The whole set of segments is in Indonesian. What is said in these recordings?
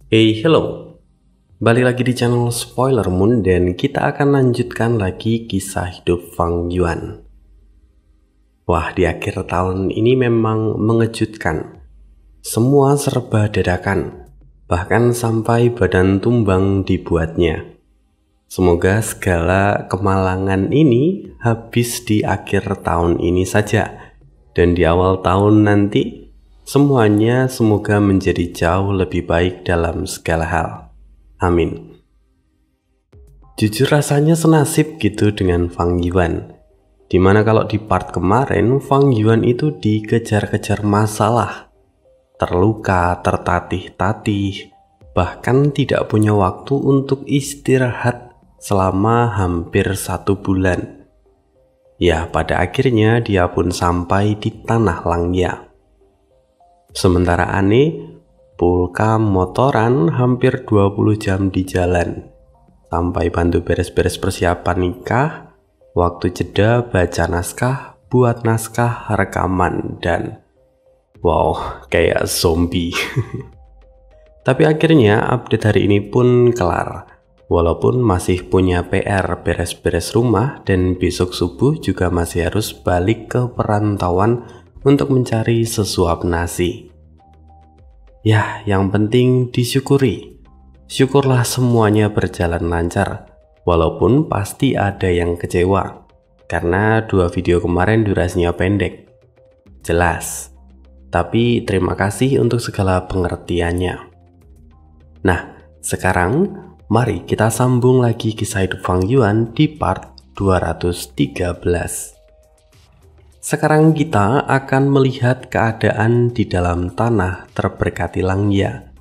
Hello. Balik lagi di channel Spoiler Moon dan kita akan lanjutkan lagi kisah hidup Fang Yuan. Wah, di akhir tahun ini memang mengejutkan. Semua serba dadakan, bahkan sampai badan tumbang dibuatnya. Semoga segala kemalangan ini habis di akhir tahun ini saja, dan di awal tahun nanti semuanya semoga menjadi jauh lebih baik dalam segala hal. Amin. Jujur rasanya senasib gitu dengan Fang Yuan. Dimana kalau di part kemarin Fang Yuan itu dikejar-kejar masalah, terluka, tertatih-tatih, bahkan tidak punya waktu untuk istirahat selama hampir 1 bulan. Ya, pada akhirnya dia pun sampai di tanah Langya. Sementara Ane, Pulka motoran hampir 20 jam di jalan, sampai bantu beres-beres persiapan nikah, waktu jeda baca naskah, buat naskah, rekaman, dan wow, kayak zombie. Tapi akhirnya update hari ini pun kelar, walaupun masih punya PR beres-beres rumah dan besok subuh juga masih harus balik ke perantauan untuk mencari sesuap nasi. Ya, yang penting disyukuri. Syukurlah semuanya berjalan lancar, walaupun pasti ada yang kecewa, karena 2 video kemarin durasinya pendek. Jelas, tapi terima kasih untuk segala pengertiannya. Nah, sekarang mari kita sambung lagi kisah hidup Fang Yuan di part 213. Sekarang kita akan melihat keadaan di dalam tanah terberkati Langya.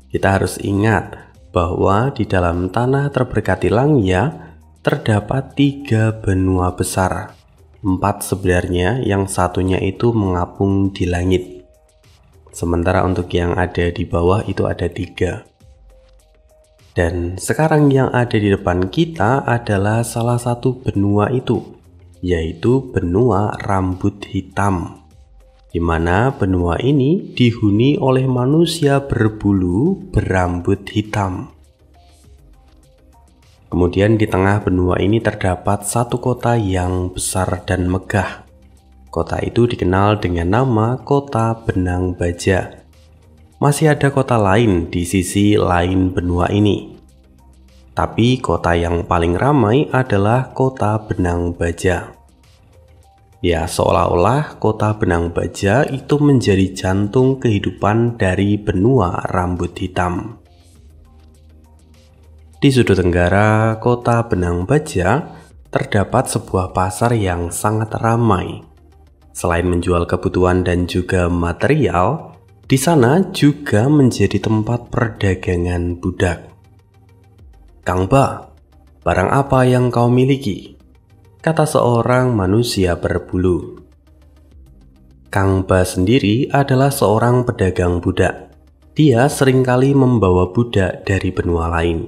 Kita harus ingat bahwa di dalam tanah terberkati Langya terdapat 3 benua besar. 4 sebenarnya, yang satunya itu mengapung di langit. Sementara untuk yang ada di bawah itu ada 3. Dan sekarang yang ada di depan kita adalah salah satu benua itu, yaitu benua rambut hitam, di mana benua ini dihuni oleh manusia berbulu berambut hitam. Kemudian di tengah benua ini terdapat satu kota yang besar dan megah. Kota itu dikenal dengan nama Kota Benang Baja. Masih ada kota lain di sisi lain benua ini, tapi kota yang paling ramai adalah Kota Benang Baja. Ya, seolah-olah Kota Benang Baja itu menjadi jantung kehidupan dari benua rambut hitam. Di sudut tenggara Kota Benang Baja terdapat sebuah pasar yang sangat ramai. Selain menjual kebutuhan dan juga material, di sana juga menjadi tempat perdagangan budak. "Kang Ba, barang apa yang kau miliki?" kata seorang manusia berbulu. Kang Ba sendiri adalah seorang pedagang budak. Dia seringkali membawa budak dari benua lain.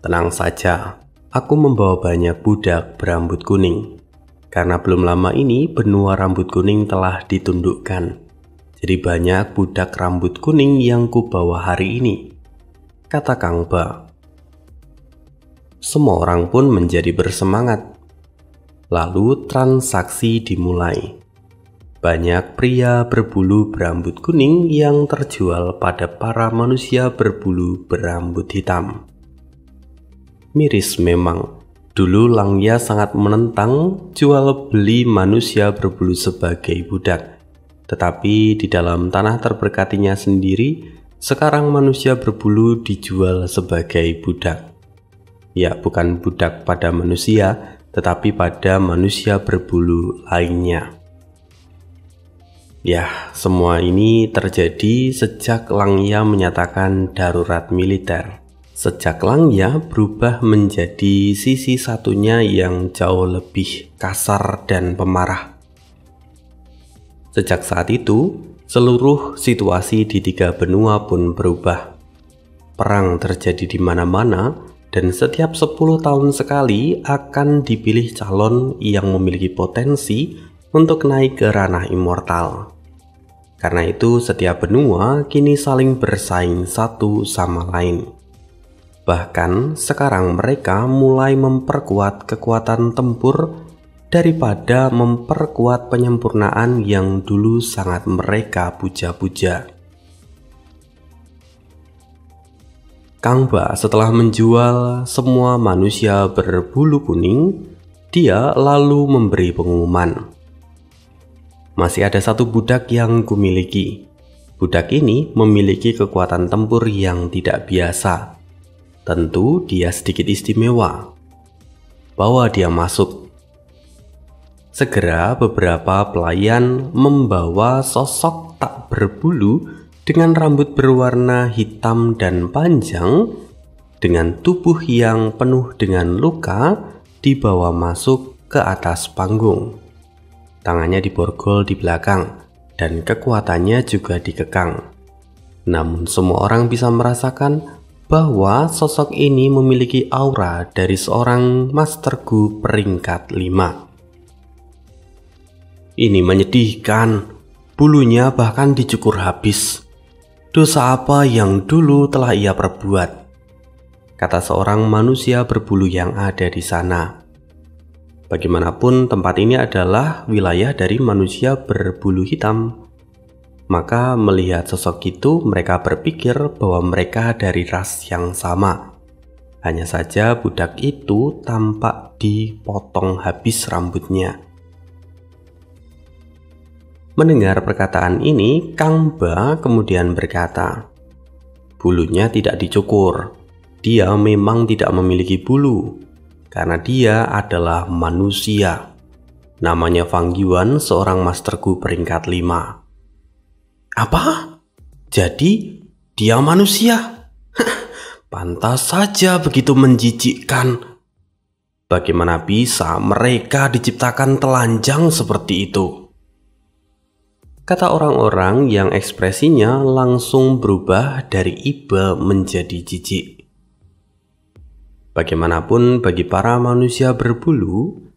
"Tenang saja, aku membawa banyak budak berambut kuning. Karena belum lama ini benua rambut kuning telah ditundukkan. Jadi banyak budak rambut kuning yang kubawa hari ini," kata Kang Ba. Semua orang pun menjadi bersemangat. Lalu transaksi dimulai. Banyak pria berbulu berambut kuning yang terjual pada para manusia berbulu berambut hitam. Miris memang, dulu Langya sangat menentang jual beli manusia berbulu sebagai budak. Tetapi di dalam tanah terberkatinya sendiri, sekarang manusia berbulu dijual sebagai budak. Ya, bukan budak pada manusia, tetapi pada manusia berbulu lainnya. Ya, semua ini terjadi sejak Langya menyatakan darurat militer. Sejak Langya berubah menjadi sisi satunya yang jauh lebih kasar dan pemarah. Sejak saat itu, seluruh situasi di 3 benua pun berubah. Perang terjadi di mana-mana, dan setiap 10 tahun sekali akan dipilih calon yang memiliki potensi untuk naik ke ranah immortal. Karena itu setiap benua kini saling bersaing satu sama lain. Bahkan sekarang mereka mulai memperkuat kekuatan tempur daripada memperkuat penyempurnaan yang dulu sangat mereka puja-puja. Kang Ba setelah menjual semua manusia berbulu kuning, dia lalu memberi pengumuman. Masih ada satu budak yang kumiliki. Budak ini memiliki kekuatan tempur yang tidak biasa. Tentu dia sedikit istimewa. Bawa dia masuk. Segera beberapa pelayan membawa sosok tak berbulu dengan rambut berwarna hitam dan panjang, dengan tubuh yang penuh dengan luka, dibawa masuk ke atas panggung. Tangannya diborgol di belakang dan kekuatannya juga dikekang. Namun semua orang bisa merasakan bahwa sosok ini memiliki aura dari seorang Master Gu peringkat 5. Ini menyedihkan, bulunya bahkan dicukur habis. Dosa apa yang dulu telah ia perbuat? Kata seorang manusia berbulu yang ada di sana. Bagaimanapun tempat ini adalah wilayah dari manusia berbulu hitam. Maka melihat sosok itu mereka berpikir bahwa mereka dari ras yang sama. Hanya saja budak itu tampak dipotong habis rambutnya. Mendengar perkataan ini, Kang Ba kemudian berkata, "Bulunya tidak dicukur. Dia memang tidak memiliki bulu, karena dia adalah manusia. Namanya Fang Yuan, seorang Master Gu peringkat 5. Apa? Jadi dia manusia? Pantas saja begitu menjijikkan. Bagaimana bisa mereka diciptakan telanjang seperti itu?" Kata orang-orang yang ekspresinya langsung berubah dari iba menjadi jijik. Bagaimanapun bagi para manusia berbulu,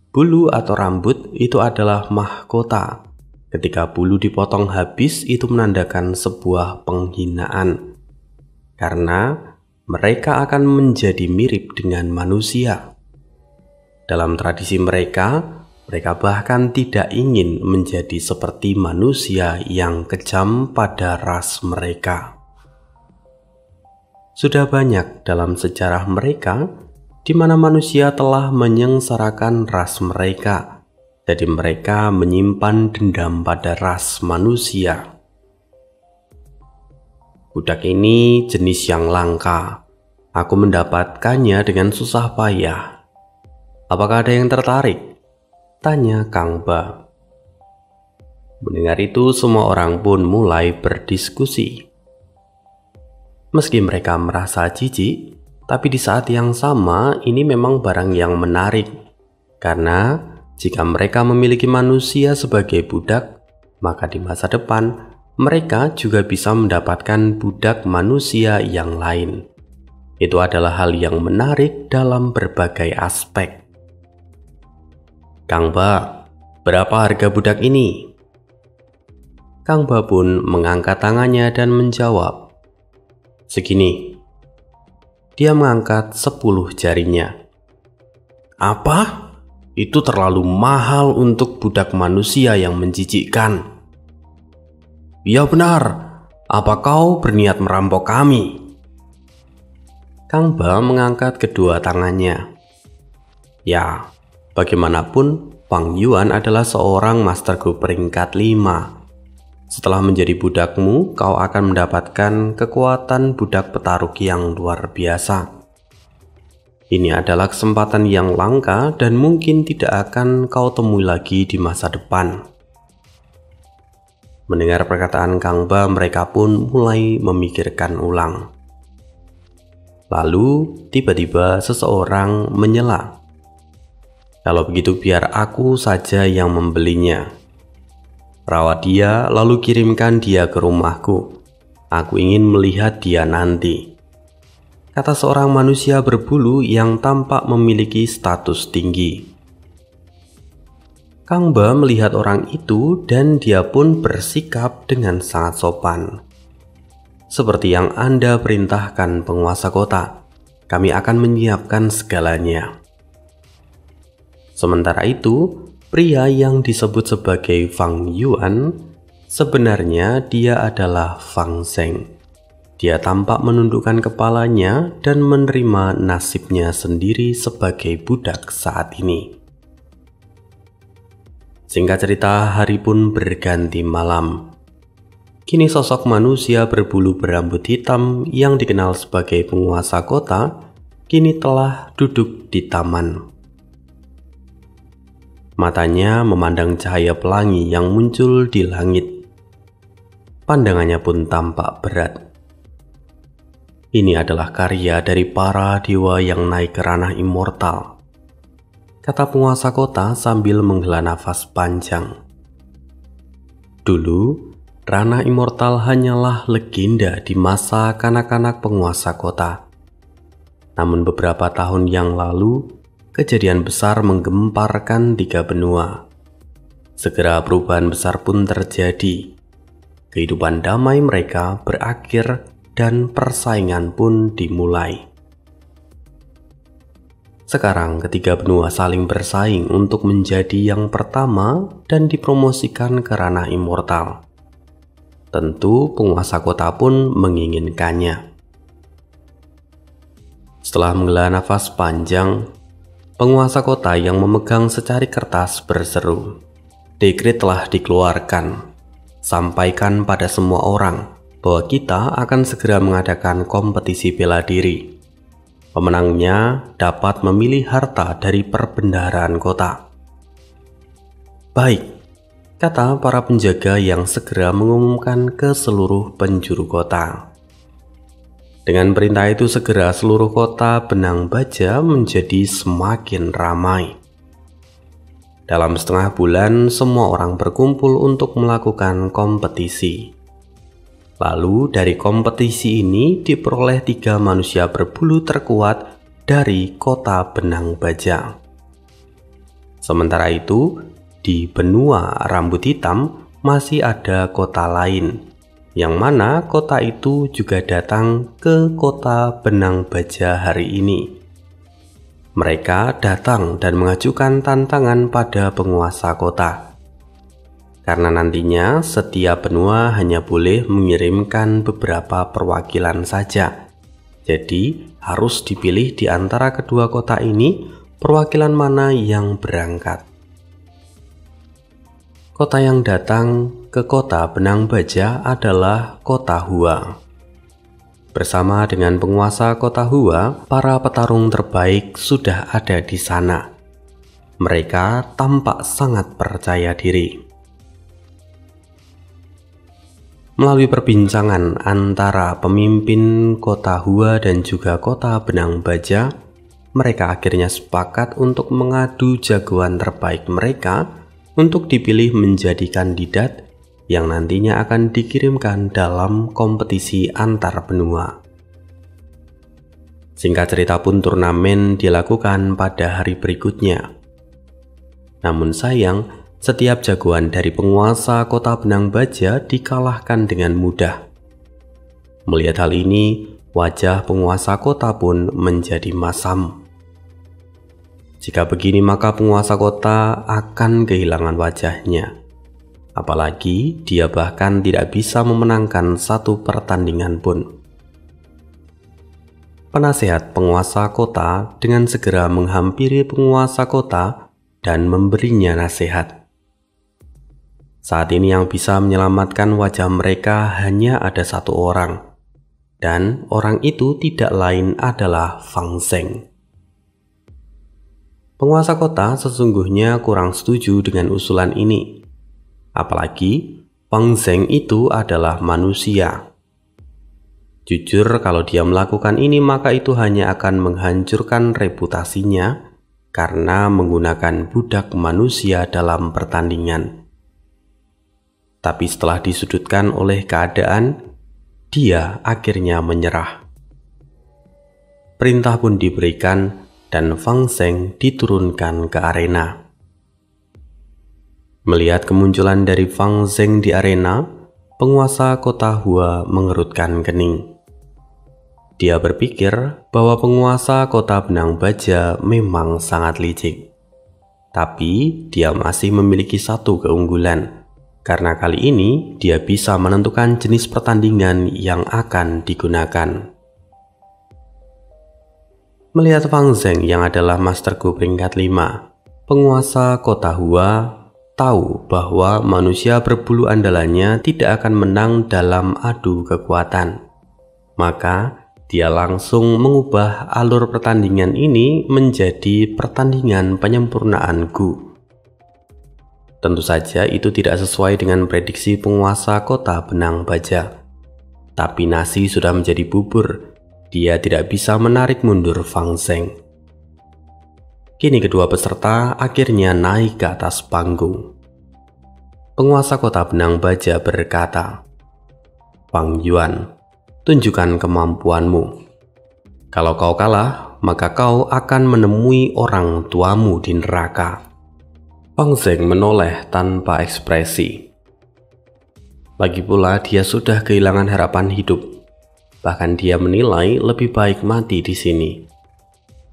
bulu atau rambut itu adalah mahkota. Ketika bulu dipotong habis itu menandakan sebuah penghinaan. Karena mereka akan menjadi mirip dengan manusia. Dalam tradisi mereka bahkan tidak ingin menjadi seperti manusia yang kejam pada ras mereka. Sudah banyak dalam sejarah mereka di mana manusia telah menyengsarakan ras mereka, jadi mereka menyimpan dendam pada ras manusia. Budak ini jenis yang langka. Aku mendapatkannya dengan susah payah. Apakah ada yang tertarik? Tanya Kang Ba. Mendengar itu semua orang pun mulai berdiskusi. Meski mereka merasa jijik, tapi di saat yang sama ini memang barang yang menarik. Karena jika mereka memiliki manusia sebagai budak, maka di masa depan mereka juga bisa mendapatkan budak manusia yang lain. Itu adalah hal yang menarik dalam berbagai aspek. Kang Ba, berapa harga budak ini? Kang Ba pun mengangkat tangannya dan menjawab, "Segini." Dia mengangkat 10 jarinya. "Apa? Itu terlalu mahal untuk budak manusia yang menjijikkan." "Ya benar, apa kau berniat merampok kami?" Kang Ba mengangkat kedua tangannya. "Ya, bagaimanapun, Fang Yuan adalah seorang Master Gu peringkat 5. Setelah menjadi budakmu, kau akan mendapatkan kekuatan budak petarung yang luar biasa. Ini adalah kesempatan yang langka dan mungkin tidak akan kau temui lagi di masa depan." Mendengar perkataan Kang Ba, mereka pun mulai memikirkan ulang. Lalu, tiba-tiba seseorang menyela, "Kalau begitu biar aku saja yang membelinya. Rawat dia lalu kirimkan dia ke rumahku. Aku ingin melihat dia nanti," kata seorang manusia berbulu yang tampak memiliki status tinggi. Kang Ba melihat orang itu dan dia pun bersikap dengan sangat sopan. "Seperti yang Anda perintahkan, penguasa kota, kami akan menyiapkan segalanya." Sementara itu, pria yang disebut sebagai Fang Yuan, sebenarnya dia adalah Fang Zheng. Dia tampak menundukkan kepalanya dan menerima nasibnya sendiri sebagai budak saat ini. Singkat cerita, hari pun berganti malam. Kini sosok manusia berbulu berambut hitam yang dikenal sebagai penguasa kota, kini telah duduk di taman. Matanya memandang cahaya pelangi yang muncul di langit. Pandangannya pun tampak berat. "Ini adalah karya dari para dewa yang naik ke ranah immortal," kata penguasa kota sambil menghela nafas panjang. Dulu, ranah immortal hanyalah legenda di masa kanak-kanak penguasa kota. Namun beberapa tahun yang lalu, kejadian besar menggemparkan 3 benua. Segera perubahan besar pun terjadi. Kehidupan damai mereka berakhir dan persaingan pun dimulai. Sekarang ketiga benua saling bersaing untuk menjadi yang pertama dan dipromosikan ke ranah immortal. Tentu penguasa kota pun menginginkannya. Setelah menghela nafas panjang, penguasa kota yang memegang secari kertas berseru, "Dekret telah dikeluarkan. Sampaikan pada semua orang bahwa kita akan segera mengadakan kompetisi bela diri. Pemenangnya dapat memilih harta dari perbendaharaan kota." "Baik," kata para penjaga yang segera mengumumkan ke seluruh penjuru kota. Dengan perintah itu segera seluruh kota Benang Baja menjadi semakin ramai. Dalam setengah bulan semua orang berkumpul untuk melakukan kompetisi. Lalu dari kompetisi ini diperoleh 3 manusia berbulu terkuat dari kota Benang Baja. Sementara itu, di benua rambut hitam masih ada kota lain, yang mana kota itu juga datang ke kota Benang Baja hari ini. Mereka datang dan mengajukan tantangan pada penguasa kota. Karena nantinya setiap benua hanya boleh mengirimkan beberapa perwakilan saja. Jadi harus dipilih di antara kedua kota ini perwakilan mana yang berangkat. Kota yang datang ke kota Benang Baja adalah kota Hua. Bersama dengan penguasa kota Hua, para petarung terbaik sudah ada di sana. Mereka tampak sangat percaya diri. Melalui perbincangan antara pemimpin kota Hua dan juga kota Benang Baja, mereka akhirnya sepakat untuk mengadu jagoan terbaik mereka untuk dipilih menjadi kandidat yang nantinya akan dikirimkan dalam kompetisi antar benua. Singkat cerita pun turnamen dilakukan pada hari berikutnya. Namun sayang, setiap jagoan dari penguasa kota Benang Baja dikalahkan dengan mudah. Melihat hal ini, wajah penguasa kota pun menjadi masam. Jika begini maka penguasa kota akan kehilangan wajahnya. Apalagi dia bahkan tidak bisa memenangkan satu pertandingan pun. Penasehat penguasa kota dengan segera menghampiri penguasa kota dan memberinya nasihat. Saat ini yang bisa menyelamatkan wajah mereka hanya ada 1 orang, dan orang itu tidak lain adalah Fang Zheng. Penguasa kota sesungguhnya kurang setuju dengan usulan ini, apalagi Fang Zheng itu adalah manusia. Jujur, kalau dia melakukan ini maka itu hanya akan menghancurkan reputasinya karena menggunakan budak manusia dalam pertandingan. Tapi setelah disudutkan oleh keadaan, dia akhirnya menyerah. Perintah pun diberikan dan Fang Zheng diturunkan ke arena. Melihat kemunculan dari Fang Zheng di arena, penguasa kota Hua mengerutkan kening. Dia berpikir bahwa penguasa kota Benang Baja memang sangat licik. Tapi dia masih memiliki satu keunggulan, karena kali ini dia bisa menentukan jenis pertandingan yang akan digunakan. Melihat Fang Zheng yang adalah Master Gu peringkat 5, penguasa kota Hua tahu bahwa manusia berbulu andalannya tidak akan menang dalam adu kekuatan. Maka dia langsung mengubah alur pertandingan ini menjadi pertandingan penyempurnaan Gu. Tentu saja itu tidak sesuai dengan prediksi penguasa kota Benang Baja. Tapi nasi sudah menjadi bubur, dia tidak bisa menarik mundur Fang Zheng. Kini kedua peserta akhirnya naik ke atas panggung. Penguasa kota Benang Baja berkata, "Fang Yuan, tunjukkan kemampuanmu. Kalau kau kalah, maka kau akan menemui orang tuamu di neraka." Fang Zheng menoleh tanpa ekspresi. Lagi pula dia sudah kehilangan harapan hidup. Bahkan dia menilai lebih baik mati di sini.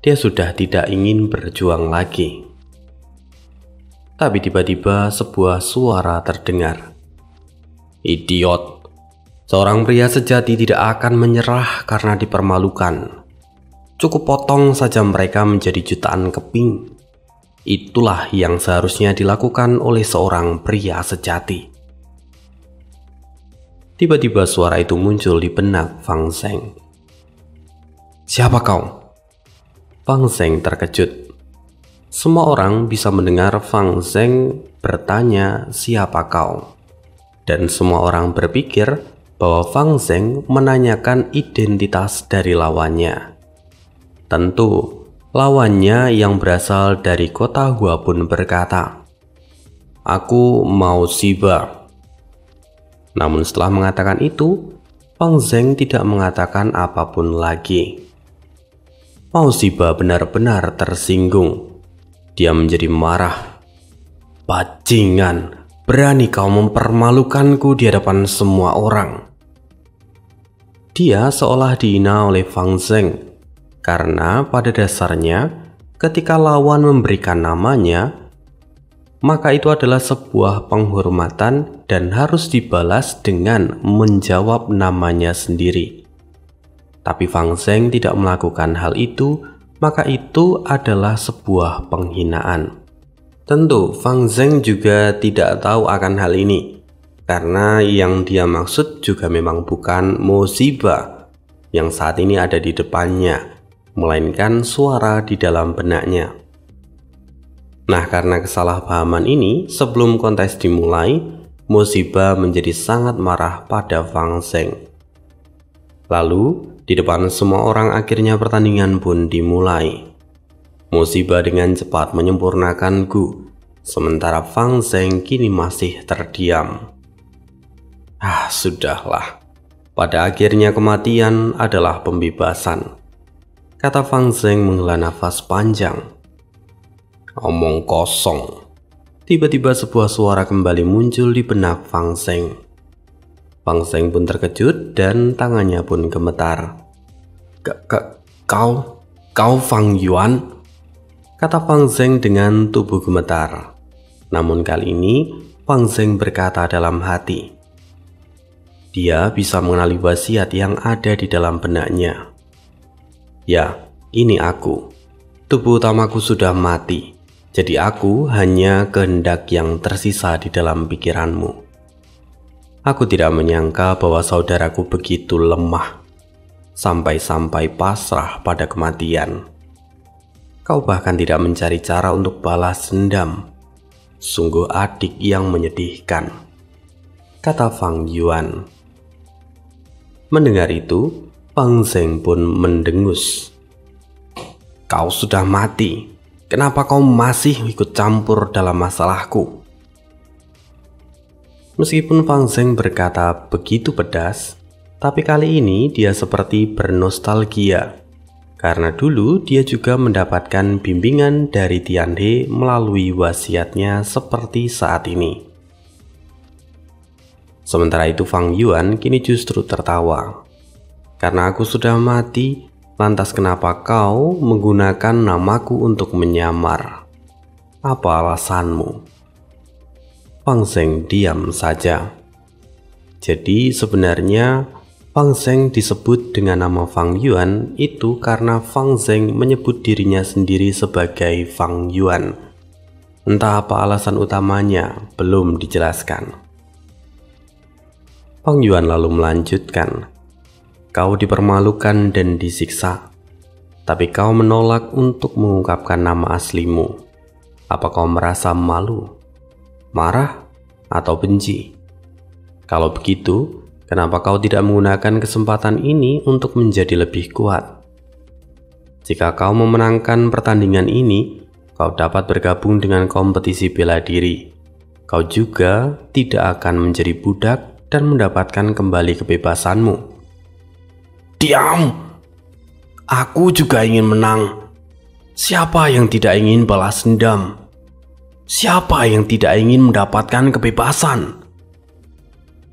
Dia sudah tidak ingin berjuang lagi. Tapi tiba-tiba sebuah suara terdengar. "Idiot! Seorang pria sejati tidak akan menyerah karena dipermalukan. Cukup potong saja mereka menjadi jutaan keping. Itulah yang seharusnya dilakukan oleh seorang pria sejati." Tiba-tiba suara itu muncul di benak Fang Zheng. "Siapa kau?" Fang Zheng terkejut. Semua orang bisa mendengar Fang Zheng bertanya siapa kau. Dan semua orang berpikir bahwa Fang Zheng menanyakan identitas dari lawannya. Tentu, lawannya yang berasal dari kota Hua pun berkata, "Aku mau Shiba." Namun setelah mengatakan itu, Fang Zheng tidak mengatakan apapun lagi. Mao Shiba benar-benar tersinggung. Dia menjadi marah. "Bajingan, berani kau mempermalukanku di hadapan semua orang." Dia seolah dihina oleh Fang Zheng, karena pada dasarnya ketika lawan memberikan namanya, maka itu adalah sebuah penghormatan dan harus dibalas dengan menjawab namanya sendiri. Tapi Fang Zheng tidak melakukan hal itu, maka itu adalah sebuah penghinaan. Tentu Fang Zheng juga tidak tahu akan hal ini, karena yang dia maksud juga memang bukan Mo Shiba yang saat ini ada di depannya, melainkan suara di dalam benaknya. Nah, karena kesalahpahaman ini, sebelum kontes dimulai, Mo Shiba menjadi sangat marah pada Fang Zheng. Lalu, di depan semua orang akhirnya pertandingan pun dimulai. Mo Shiba dengan cepat menyempurnakan Gu, sementara Fang Zheng kini masih terdiam. Sudahlah. Pada akhirnya kematian adalah pembebasan, kata Fang Zheng menghela nafas panjang. Omong kosong. Tiba-tiba sebuah suara kembali muncul di benak Fang Zheng. Fang Zheng pun terkejut dan tangannya pun gemetar. Kau Fang Yuan? Kata Fang Zheng dengan tubuh gemetar. Namun kali ini Fang Zheng berkata dalam hati. Dia bisa mengenali wasiat yang ada di dalam benaknya. Ya, ini aku. Tubuh utamaku sudah mati. Jadi aku hanya kehendak yang tersisa di dalam pikiranmu. Aku tidak menyangka bahwa saudaraku begitu lemah, sampai-sampai pasrah pada kematian. Kau bahkan tidak mencari cara untuk balas dendam. Sungguh adik yang menyedihkan, kata Fang Yuan. Mendengar itu, Fang Zheng pun mendengus. Kau sudah mati. Kenapa kau masih ikut campur dalam masalahku? Meskipun Fang Zheng berkata begitu pedas, tapi kali ini dia seperti bernostalgia, karena dulu dia juga mendapatkan bimbingan dari Tianhe melalui wasiatnya seperti saat ini. Sementara itu Fang Yuan kini justru tertawa. Karena aku sudah mati, lantas kenapa kau menggunakan namaku untuk menyamar? Apa alasanmu? Fang Zheng diam saja. Jadi sebenarnya Fang Zheng disebut dengan nama Fang Yuan itu karena Fang Zheng menyebut dirinya sendiri sebagai Fang Yuan. Entah apa alasan utamanya, belum dijelaskan. Fang Yuan lalu melanjutkan, kau dipermalukan dan disiksa, tapi kau menolak untuk mengungkapkan nama aslimu. Apa kau merasa malu, marah, atau benci? Kalau begitu, kenapa kau tidak menggunakan kesempatan ini untuk menjadi lebih kuat? Jika kau memenangkan pertandingan ini, kau dapat bergabung dengan kompetisi bela diri. Kau juga tidak akan menjadi budak dan mendapatkan kembali kebebasanmu. Diam! Aku juga ingin menang. Siapa yang tidak ingin balas dendam? Siapa yang tidak ingin mendapatkan kebebasan?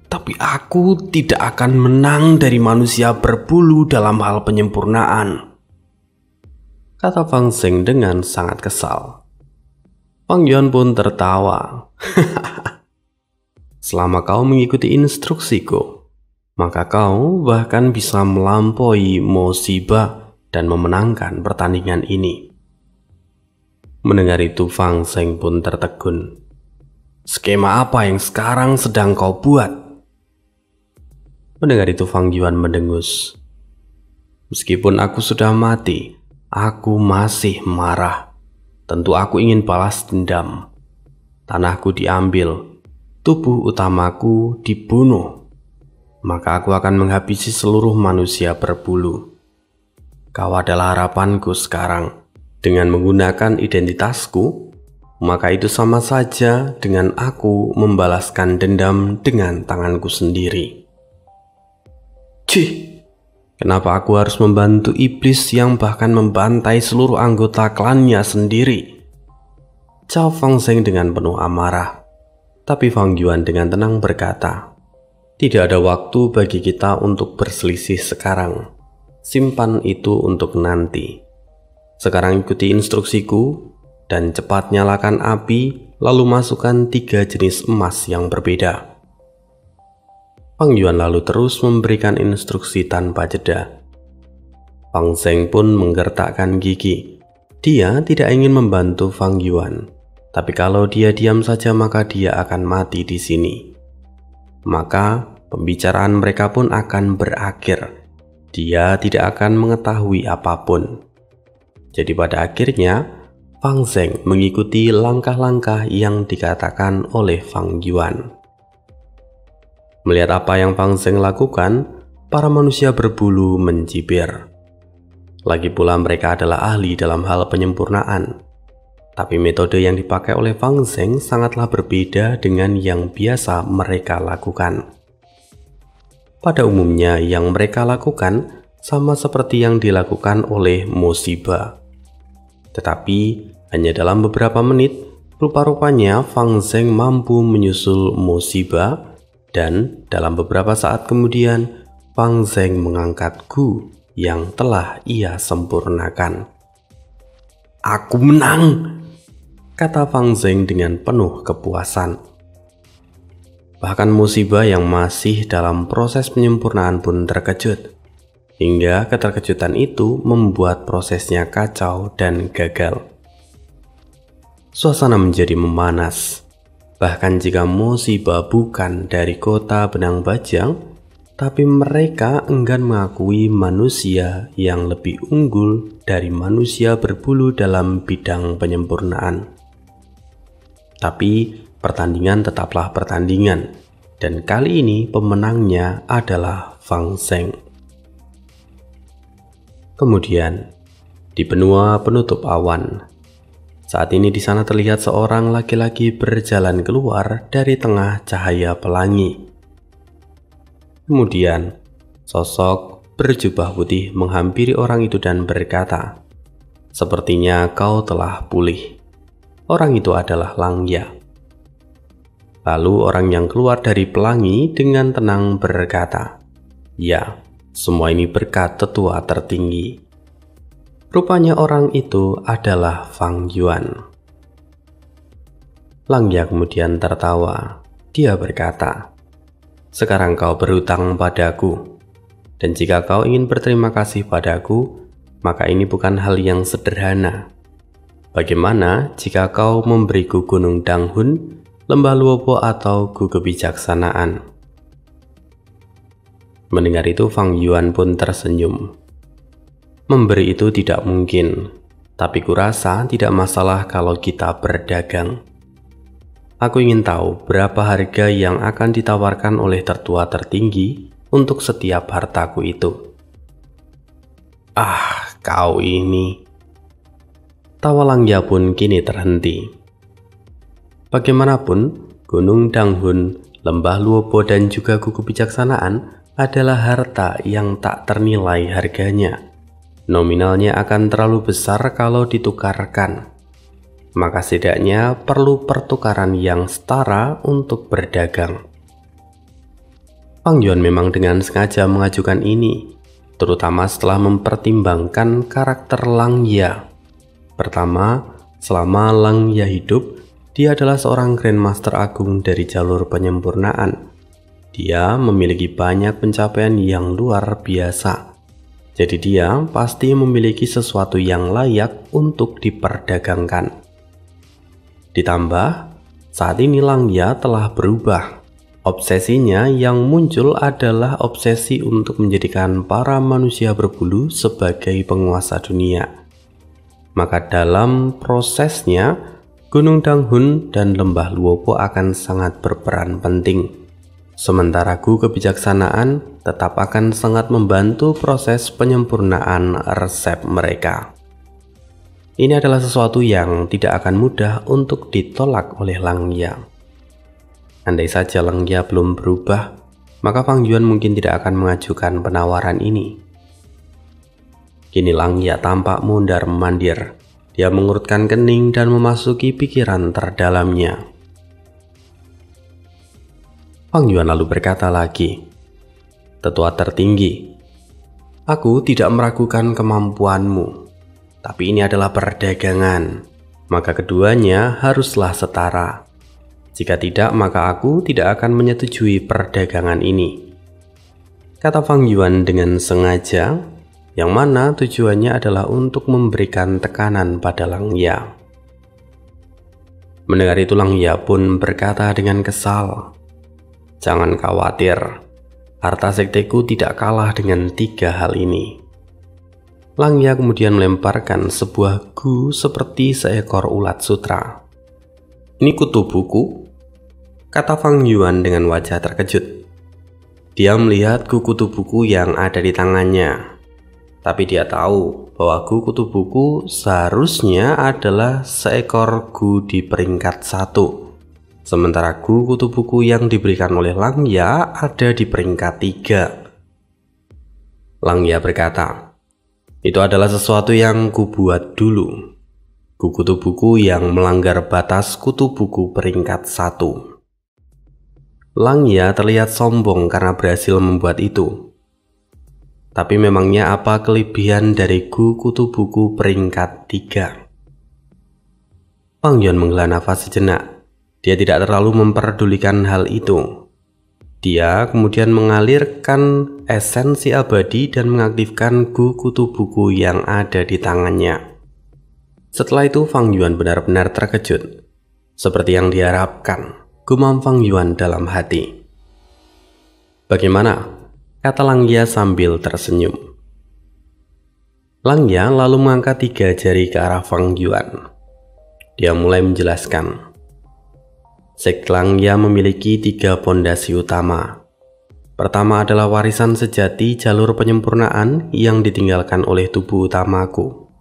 Tapi aku tidak akan menang dari manusia berbulu dalam hal penyempurnaan, kata Fang Zheng dengan sangat kesal. Fang Yuan pun tertawa. Selama kau mengikuti instruksiku, maka kau bahkan bisa melampaui Mo Xiba dan memenangkan pertandingan ini. Mendengar itu Fang Zheng pun tertegun. Skema apa yang sekarang sedang kau buat? Mendengar itu Fang Yuan mendengus. Meskipun aku sudah mati, aku masih marah. Tentu aku ingin balas dendam. Tanahku diambil, tubuh utamaku dibunuh. Maka aku akan menghabisi seluruh manusia berbulu. Kau adalah harapanku sekarang. Dengan menggunakan identitasku, maka itu sama saja dengan aku membalaskan dendam dengan tanganku sendiri. Cih, kenapa aku harus membantu iblis yang bahkan membantai seluruh anggota klannya sendiri? Cao Fang Zheng dengan penuh amarah. Tapi Fang Yuan dengan tenang berkata, tidak ada waktu bagi kita untuk berselisih sekarang. Simpan itu untuk nanti. Sekarang ikuti instruksiku dan cepat nyalakan api, lalu masukkan 3 jenis emas yang berbeda. Fang Yuan lalu terus memberikan instruksi tanpa jeda. Fang Zheng pun menggertakkan gigi. Dia tidak ingin membantu Fang Yuan, tapi kalau dia diam saja maka dia akan mati di sini. Maka pembicaraan mereka pun akan berakhir. Dia tidak akan mengetahui apapun. Jadi pada akhirnya Fang Zheng mengikuti langkah-langkah yang dikatakan oleh Fang Yuan. Melihat apa yang Fang Zheng lakukan, para manusia berbulu mencibir. Lagi pula mereka adalah ahli dalam hal penyempurnaan. Tapi metode yang dipakai oleh Fang Zheng sangatlah berbeda dengan yang biasa mereka lakukan. Pada umumnya yang mereka lakukan sama seperti yang dilakukan oleh Mo Xiba. Tetapi hanya dalam beberapa menit, rupa-rupanya Fang Zheng mampu menyusul Mo Xiba. Dan dalam beberapa saat kemudian, Fang Zheng mengangkat Gu yang telah ia sempurnakan. Aku menang, kata Fang Zheng dengan penuh kepuasan. Bahkan Mo Xiba yang masih dalam proses penyempurnaan pun terkejut. Hingga keterkejutan itu membuat prosesnya kacau dan gagal. Suasana menjadi memanas. Bahkan jika Mo Xiba bukan dari kota Benang Bajang, tapi mereka enggan mengakui manusia yang lebih unggul dari manusia berbulu dalam bidang penyempurnaan. Tapi pertandingan tetaplah pertandingan, dan kali ini pemenangnya adalah Fang Zheng. Kemudian, di benua penutup awan, saat ini di sana terlihat seorang laki-laki berjalan keluar dari tengah cahaya pelangi. Kemudian, sosok berjubah putih menghampiri orang itu dan berkata, "Sepertinya kau telah pulih." Orang itu adalah Langya. Lalu orang yang keluar dari pelangi dengan tenang berkata, "Ya, semua ini berkat tetua tertinggi." Rupanya orang itu adalah Fang Yuan. Langya kemudian tertawa. Dia berkata, "Sekarang kau berhutang padaku. Dan jika kau ingin berterima kasih padaku, maka ini bukan hal yang sederhana. Bagaimana jika kau memberiku Gunung Danghun, Lembah Luopo atau Gu Kebijaksanaan?" Mendengar itu Fang Yuan pun tersenyum. "Memberi itu tidak mungkin, tapi kurasa tidak masalah kalau kita berdagang. Aku ingin tahu berapa harga yang akan ditawarkan oleh tertua tertinggi untuk setiap hartaku itu." "Ah, kau ini." Tawa Langya pun kini terhenti. Bagaimanapun, Gunung Danghun, Lembah Luopo dan juga Gu Kebijaksanaan adalah harta yang tak ternilai harganya. Nominalnya akan terlalu besar kalau ditukarkan. Maka setidaknya perlu pertukaran yang setara untuk berdagang. Fang Yuan memang dengan sengaja mengajukan ini, terutama setelah mempertimbangkan karakter Langya. Pertama, selama Langya hidup, dia adalah seorang Grandmaster Agung dari jalur penyempurnaan. Dia memiliki banyak pencapaian yang luar biasa. Jadi dia pasti memiliki sesuatu yang layak untuk diperdagangkan. Ditambah, saat ini Langya telah berubah. Obsesinya yang muncul adalah obsesi untuk menjadikan para manusia berbulu sebagai penguasa dunia. Maka dalam prosesnya, Gunung Danghun dan Lembah Luopo akan sangat berperan penting. Sementara Gu Kebijaksanaan tetap akan sangat membantu proses penyempurnaan resep mereka. Ini adalah sesuatu yang tidak akan mudah untuk ditolak oleh Langya. Andai saja Langya belum berubah, maka Fang Yuan mungkin tidak akan mengajukan penawaran ini. Kini Langya tampak mondar-mandir. Dia mengurutkan kening dan memasuki pikiran terdalamnya. Fang Yuan lalu berkata lagi, "Tetua tertinggi, aku tidak meragukan kemampuanmu, tapi ini adalah perdagangan, maka keduanya haruslah setara. Jika tidak, maka aku tidak akan menyetujui perdagangan ini," kata Fang Yuan dengan sengaja, yang mana tujuannya adalah untuk memberikan tekanan pada Langya. Mendengar itu Langya pun berkata dengan kesal, "Jangan khawatir, harta sekteku tidak kalah dengan 3 hal ini." Langya kemudian melemparkan sebuah gu seperti seekor ulat sutra. "Ini kutu buku?" kata Fang Yuan dengan wajah terkejut. Dia melihat gu kutu buku yang ada di tangannya, tapi dia tahu bahwa gu kutu buku seharusnya adalah seekor gu di peringkat 1. Sementara gu kutu buku yang diberikan oleh Langya ada di peringkat 3. Langya berkata, "Itu adalah sesuatu yang kubuat dulu. Gu kutu buku yang melanggar batas kutu buku peringkat 1. Langya terlihat sombong karena berhasil membuat itu. Tapi memangnya apa kelebihan dari gu kutu buku peringkat 3? Fang Yuan menghela nafas sejenak. Dia tidak terlalu memperdulikan hal itu. Dia kemudian mengalirkan esensi abadi dan mengaktifkan gu kutu buku yang ada di tangannya. Setelah itu Fang Yuan benar-benar terkejut. Seperti yang diharapkan, gumam Fang Yuan dalam hati. "Bagaimana?" kata Langya sambil tersenyum. Langya lalu mengangkat 3 jari ke arah Fang Yuan. Dia mulai menjelaskan. Sekte Langya memiliki 3 pondasi utama. Pertama adalah warisan sejati jalur penyempurnaan yang ditinggalkan oleh tubuh utamaku.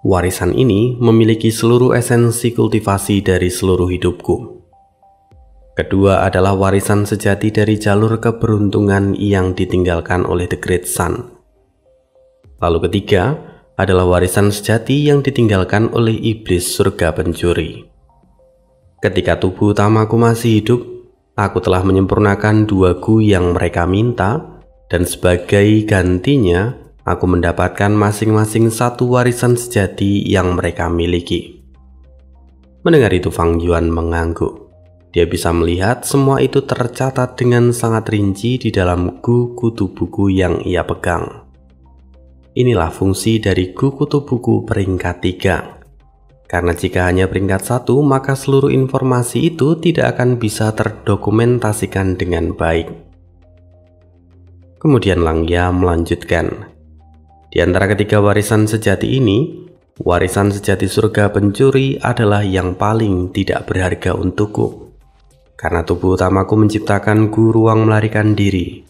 Warisan ini memiliki seluruh esensi kultivasi dari seluruh hidupku. Kedua adalah warisan sejati dari jalur keberuntungan yang ditinggalkan oleh The Great Sun Lalu ketiga adalah warisan sejati yang ditinggalkan oleh iblis surga pencuri. Ketika tubuh utamaku masih hidup, aku telah menyempurnakan 2 gu yang mereka minta, dan sebagai gantinya, aku mendapatkan masing-masing 1 warisan sejati yang mereka miliki. Mendengar itu, Fang Yuan mengangguk. Dia bisa melihat semua itu tercatat dengan sangat rinci di dalam gu kutu buku yang ia pegang. Inilah fungsi dari gu kutu buku peringkat 3. Karena jika hanya peringkat 1, maka seluruh informasi itu tidak akan bisa terdokumentasikan dengan baik. Kemudian Lang Ya melanjutkan, di antara ketiga warisan sejati ini, warisan sejati surga pencuri adalah yang paling tidak berharga untukku, karena tubuh utamaku menciptakan gu ruang melarikan diri.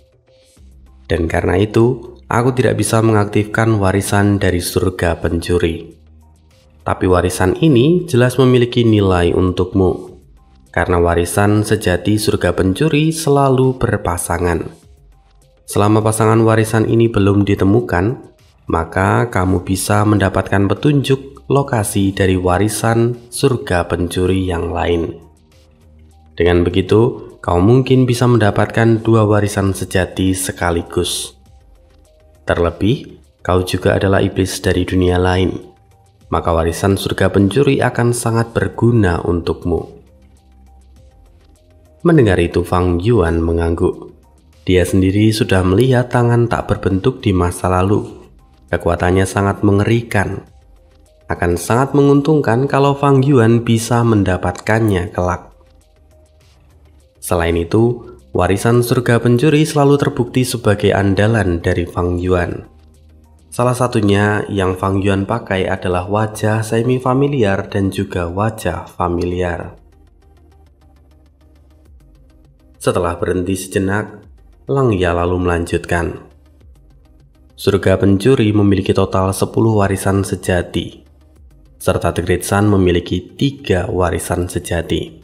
Dan karena itu, aku tidak bisa mengaktifkan warisan dari surga pencuri. Tapi warisan ini jelas memiliki nilai untukmu, karena warisan sejati surga pencuri selalu berpasangan. Selama pasangan warisan ini belum ditemukan, maka kamu bisa mendapatkan petunjuk lokasi dari warisan surga pencuri yang lain. Dengan begitu, kau mungkin bisa mendapatkan 2 warisan sejati sekaligus. Terlebih, kau juga adalah iblis dari dunia lain, maka warisan surga pencuri akan sangat berguna untukmu. Mendengar itu, Fang Yuan mengangguk. Dia sendiri sudah melihat tangan tak berbentuk di masa lalu. Kekuatannya sangat mengerikan. Akan sangat menguntungkan kalau Fang Yuan bisa mendapatkannya kelak. Selain itu, warisan surga pencuri selalu terbukti sebagai andalan dari Fang Yuan. Salah satunya yang Fang Yuan pakai adalah wajah semi-familiar dan juga wajah familiar. Setelah berhenti sejenak, Lang Ya lalu melanjutkan. Surga pencuri memiliki total 10 warisan sejati, serta The Great Sun memiliki 3 warisan sejati.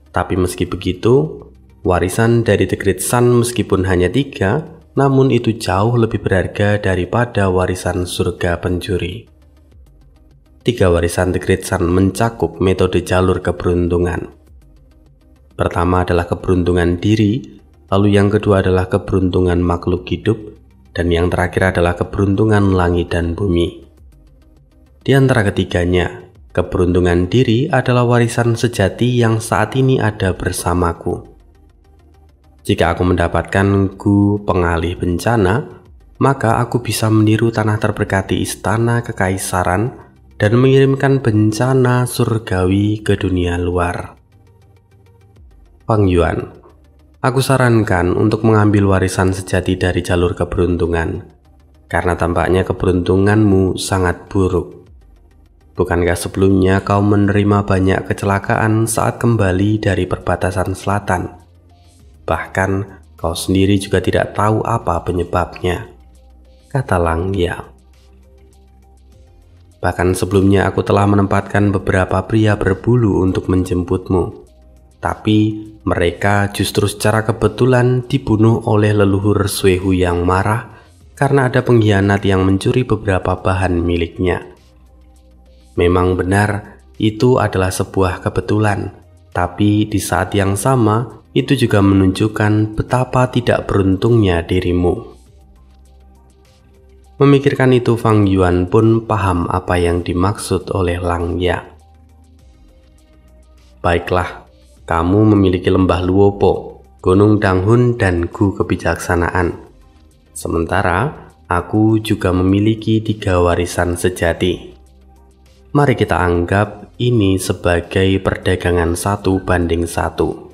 Tapi meski begitu, warisan dari The Great Sun meskipun hanya 3, namun itu jauh lebih berharga daripada warisan surga pencuri. 3 warisan The Great Sun mencakup metode jalur keberuntungan. Pertama adalah keberuntungan diri, lalu yang kedua adalah keberuntungan makhluk hidup, dan yang terakhir adalah keberuntungan langit dan bumi. Di antara ketiganya, keberuntungan diri adalah warisan sejati yang saat ini ada bersamaku. Jika aku mendapatkan gu pengalih bencana, maka aku bisa meniru tanah terberkati istana kekaisaran dan mengirimkan bencana surgawi ke dunia luar. Fang Yuan, aku sarankan untuk mengambil warisan sejati dari jalur keberuntungan, karena tampaknya keberuntunganmu sangat buruk. Bukankah sebelumnya kau menerima banyak kecelakaan saat kembali dari perbatasan selatan? Bahkan kau sendiri juga tidak tahu apa penyebabnya, kata Lang Ya. Bahkan sebelumnya aku telah menempatkan beberapa pria berbulu untuk menjemputmu, tapi mereka justru secara kebetulan dibunuh oleh leluhur Sui Hu yang marah karena ada pengkhianat yang mencuri beberapa bahan miliknya. Memang benar, itu adalah sebuah kebetulan, tapi di saat yang sama, itu juga menunjukkan betapa tidak beruntungnya dirimu. Memikirkan itu, Fang Yuan pun paham apa yang dimaksud oleh Lang Ya. Baiklah, kamu memiliki lembah Luopo, Gunung Danghun, dan gu kebijaksanaan. Sementara, aku juga memiliki 3 warisan sejati. Mari kita anggap ini sebagai perdagangan 1:1.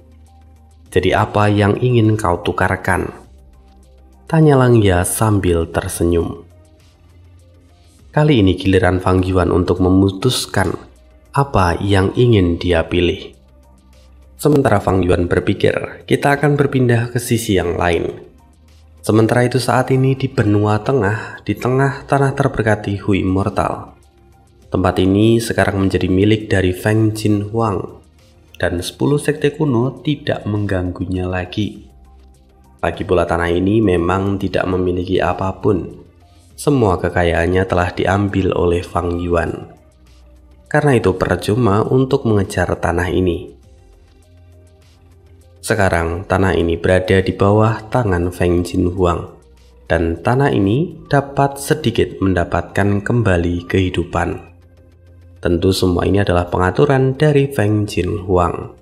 Jadi apa yang ingin kau tukarkan? Tanya Lang Ya sambil tersenyum. Kali ini giliran Fang Yuan untuk memutuskan apa yang ingin dia pilih. Sementara Fang Yuan berpikir, kita akan berpindah ke sisi yang lain. Sementara itu saat ini di benua tengah, di tengah tanah terberkati Hu Immortal. Tempat ini sekarang menjadi milik dari Feng Jin Huang, dan 10 sekte kuno tidak mengganggunya lagi. Lagi pula tanah ini memang tidak memiliki apapun. semua kekayaannya telah diambil oleh Fang Yuan. Karena itu percuma untuk mengejar tanah ini. Sekarang tanah ini berada di bawah tangan Feng Jinhuang, dan tanah ini dapat sedikit mendapatkan kembali kehidupan. Tentu semua ini adalah pengaturan dari Feng Jinhuang.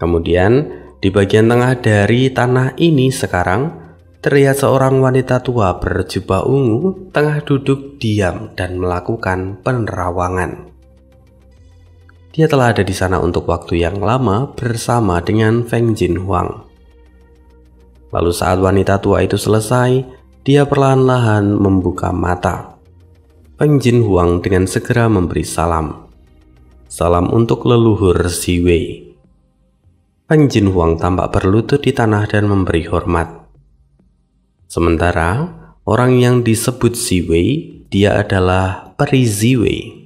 Kemudian di bagian tengah dari tanah ini sekarang terlihat seorang wanita tua berjubah ungu tengah duduk diam dan melakukan penerawangan. Dia telah ada di sana untuk waktu yang lama bersama dengan Feng Jinhuang. Lalu saat wanita tua itu selesai, dia perlahan-lahan membuka mata. Feng Jinhuang dengan segera memberi salam. Salam untuk leluhur Si Wei. Feng Jinhuang tampak berlutut di tanah dan memberi hormat. Sementara orang yang disebut Si Wei, dia adalah Peri Ziwei.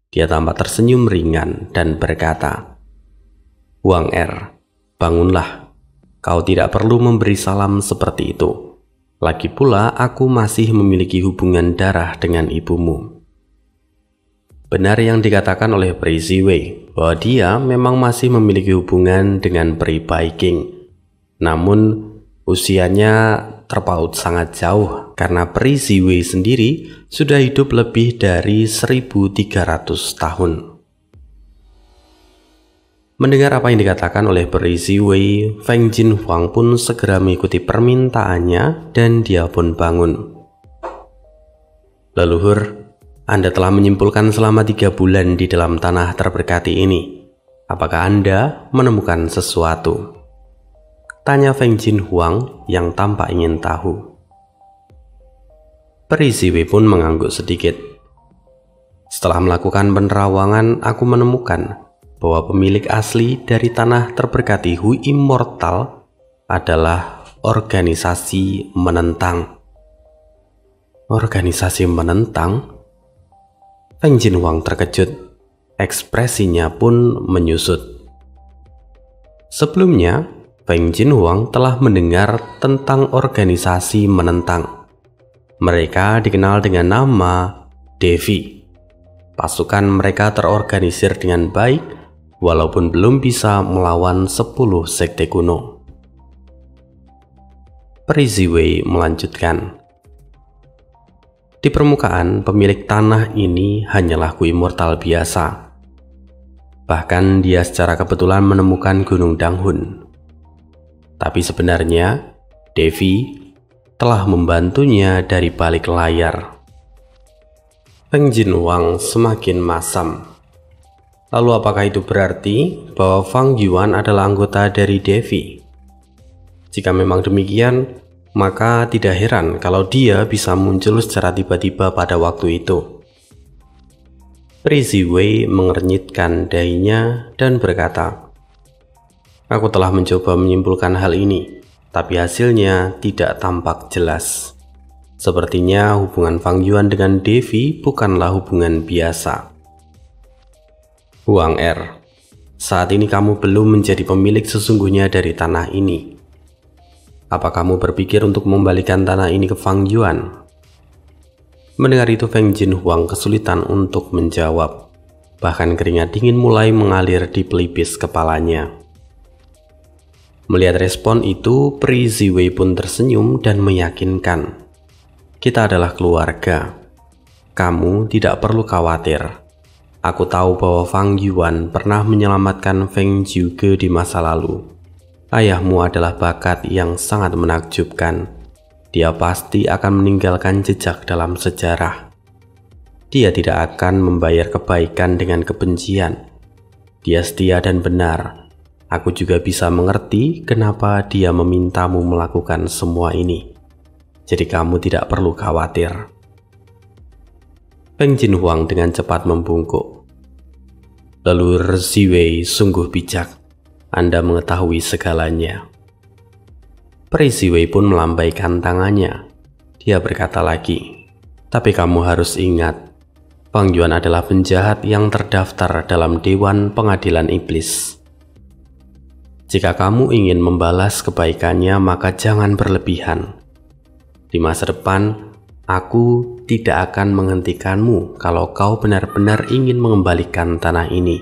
Dia tampak tersenyum ringan dan berkata, "Huang Er, bangunlah. Kau tidak perlu memberi salam seperti itu. Lagi pula aku masih memiliki hubungan darah dengan ibumu." Benar yang dikatakan oleh Peri Ziwei bahwa dia memang masih memiliki hubungan dengan Peri Baiking. Namun usianya terpaut sangat jauh karena Peri Ziwei sendiri sudah hidup lebih dari 1300 tahun. Mendengar apa yang dikatakan oleh Peri Ziwei, Feng Jinhuang pun segera mengikuti permintaannya dan dia pun bangun. "Leluhur, Anda telah menyimpulkan selama 3 bulan di dalam tanah terberkati ini. Apakah Anda menemukan sesuatu?" tanya Feng Jinhuang yang tampak ingin tahu. Peri Ziwei pun mengangguk sedikit. "Setelah melakukan penerawangan, aku menemukan bahwa pemilik asli dari tanah terberkati Hu Immortal adalah organisasi menentang." "Organisasi menentang?" Feng Jinhuang terkejut. Ekspresinya pun menyusut. Sebelumnya, Feng Jinhuang telah mendengar tentang organisasi menentang. Mereka dikenal dengan nama Devi. Pasukan mereka terorganisir dengan baik, walaupun belum bisa melawan 10 sekte kuno. Peri Ziwei melanjutkan, "Di permukaan, pemilik tanah ini hanyalah Hu Immortal biasa. Bahkan dia secara kebetulan menemukan Gunung Danghun. Tapi sebenarnya, Devi telah membantunya dari balik layar." Feng Jinhuang semakin masam. Lalu apakah itu berarti bahwa Fang Yuan adalah anggota dari Devi? Jika memang demikian, maka tidak heran kalau dia bisa muncul secara tiba-tiba pada waktu itu. Peri Ziwei mengernyitkan dahinya dan berkata, "Aku telah mencoba menyimpulkan hal ini, tapi hasilnya tidak tampak jelas. Sepertinya hubungan Fang Yuan dengan Devi bukanlah hubungan biasa." "Huang Er, saat ini kamu belum menjadi pemilik sesungguhnya dari tanah ini. Apa kamu berpikir untuk membalikan tanah ini ke Fang Yuan?" Mendengar itu, Feng Jinhuang kesulitan untuk menjawab. Bahkan keringat dingin mulai mengalir di pelipis kepalanya. Melihat respon itu, Peri Ziwei pun tersenyum dan meyakinkan, "Kita adalah keluarga. Kamu tidak perlu khawatir. Aku tahu bahwa Fang Yuan pernah menyelamatkan Feng Jiuge di masa lalu. Ayahmu adalah bakat yang sangat menakjubkan. Dia pasti akan meninggalkan jejak dalam sejarah. Dia tidak akan membayar kebaikan dengan kebencian. Dia setia dan benar. Aku juga bisa mengerti kenapa dia memintamu melakukan semua ini. Jadi kamu tidak perlu khawatir." Feng Jinhuang dengan cepat membungkuk. "Leluhur Ziwei sungguh bijak. Anda mengetahui segalanya." Peri Ziwei pun melambaikan tangannya. Dia berkata lagi, "Tapi kamu harus ingat, Fang Yuan adalah penjahat yang terdaftar dalam Dewan Pengadilan Iblis. Jika kamu ingin membalas kebaikannya, maka jangan berlebihan. Di masa depan, Aku tidak akan menghentikanmu kalau kau benar-benar ingin mengembalikan tanah ini.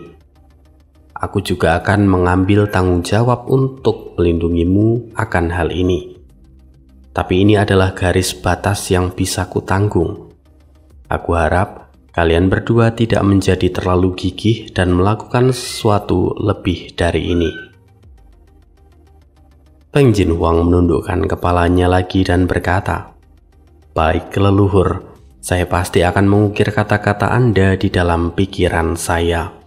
Aku juga akan mengambil tanggung jawab untuk melindungimu akan hal ini. Tapi ini adalah garis batas yang bisa kutanggung. Aku harap kalian berdua tidak menjadi terlalu gigih dan melakukan sesuatu lebih dari ini. Peng Jinhuang menundukkan kepalanya lagi dan berkata, "Baik leluhur, saya pasti akan mengukir kata-kata Anda di dalam pikiran saya."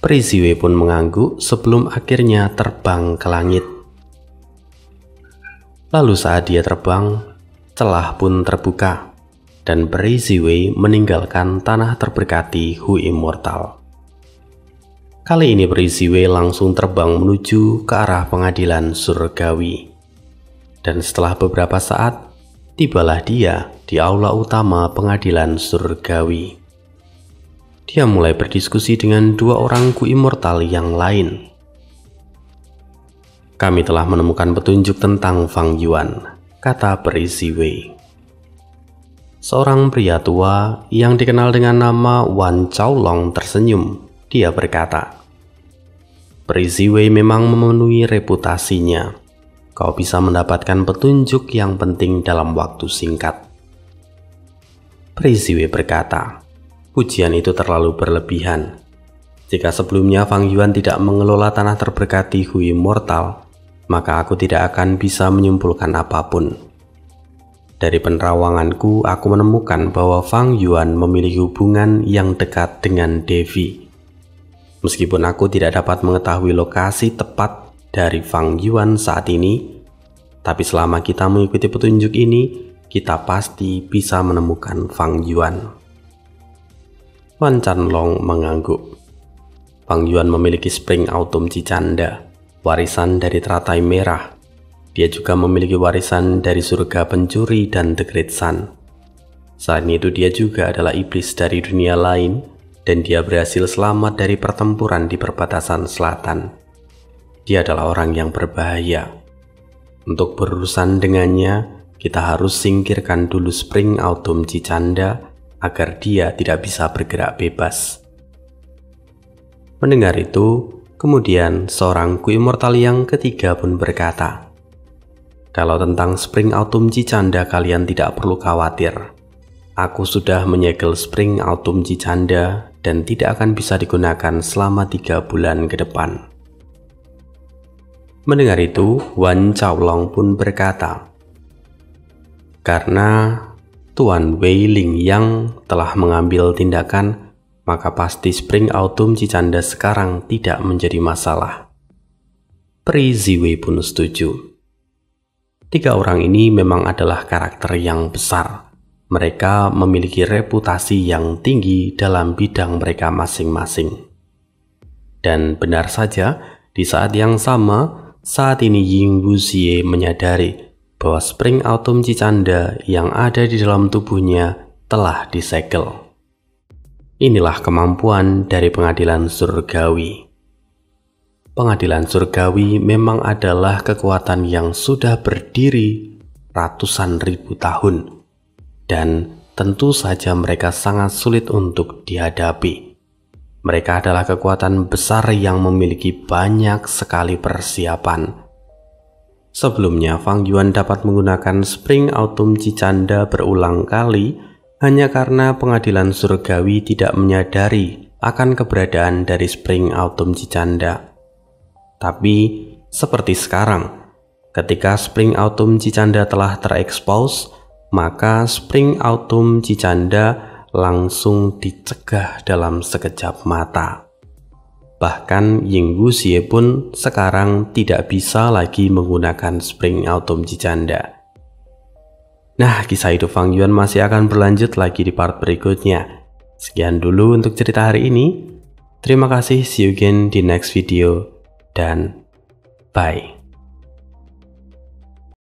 Peri Ziwei pun mengangguk sebelum akhirnya terbang ke langit. Lalu saat dia terbang, celah pun terbuka, dan Peri Ziwei meninggalkan tanah terberkati Hu Immortal. Kali ini Peri Ziwei langsung terbang menuju ke arah pengadilan surgawi. Dan setelah beberapa saat, tibalah dia di aula utama pengadilan surgawi. Dia mulai berdiskusi dengan dua orang Hu Immortal yang lain. "Kami telah menemukan petunjuk tentang Fang Yuan," kata Peri Ziwei. Seorang pria tua yang dikenal dengan nama Wan Chaolong tersenyum. Dia berkata, "Peri Ziwei memang memenuhi reputasinya. Kau bisa mendapatkan petunjuk yang penting dalam waktu singkat." Peri Ziwei berkata, "Pujian itu terlalu berlebihan. Jika sebelumnya Fang Yuan tidak mengelola tanah terberkati Hu Immortal, maka aku tidak akan bisa menyimpulkan apapun. Dari penerawanganku, aku menemukan bahwa Fang Yuan memiliki hubungan yang dekat dengan Devi. Meskipun aku tidak dapat mengetahui lokasi tepat dari Fang Yuan saat ini, tapi selama kita mengikuti petunjuk ini, kita pasti bisa menemukan Fang Yuan." Wan Chanlong mengangguk. Fang Yuan memiliki Spring Autumn Cicanda, warisan dari teratai merah. Dia juga memiliki warisan dari surga pencuri dan The Great Sun. Selain itu, dia juga adalah iblis dari dunia lain, dan dia berhasil selamat dari pertempuran di perbatasan selatan. Dia adalah orang yang berbahaya. Untuk berurusan dengannya, kita harus singkirkan dulu Spring Autumn Cicanda agar dia tidak bisa bergerak bebas. Mendengar itu, kemudian seorang Hu Immortal yang ketiga pun berkata, "Kalau tentang Spring Autumn Cicanda kalian tidak perlu khawatir. Aku sudah menyegel Spring Autumn Cicanda dan tidak akan bisa digunakan selama 3 bulan ke depan." Mendengar itu, Wan Chaolong pun berkata, "Karena Tuan Wei Ling yang telah mengambil tindakan, maka pasti Spring Autumn Cicanda sekarang tidak menjadi masalah." Peri Ziwei pun setuju. 3 orang ini memang adalah karakter yang besar. Mereka memiliki reputasi yang tinggi dalam bidang mereka masing-masing. Dan benar saja, di saat yang sama, saat ini Ying Wuxie menyadari bahwa Spring Autumn Cicanda yang ada di dalam tubuhnya telah disegel. Inilah kemampuan dari pengadilan surgawi. Pengadilan surgawi memang adalah kekuatan yang sudah berdiri ratusan ribu tahun, dan tentu saja mereka sangat sulit untuk dihadapi. Mereka adalah kekuatan besar yang memiliki banyak sekali persiapan. Sebelumnya, Fang Yuan dapat menggunakan Spring Autumn Cicanda berulang kali hanya karena pengadilan surgawi tidak menyadari akan keberadaan dari Spring Autumn Cicanda. Tapi, seperti sekarang, ketika Spring Autumn Cicanda telah terekspos, maka Spring Autumn Cicanda langsung dicegah dalam sekejap mata. Bahkan Ying Wuxie pun sekarang tidak bisa lagi menggunakan Spring Autumn Cicanda. Nah, kisah hidup Fang Yuan masih akan berlanjut lagi di part berikutnya. Sekian dulu untuk cerita hari ini. Terima kasih, see you again di next video, dan bye.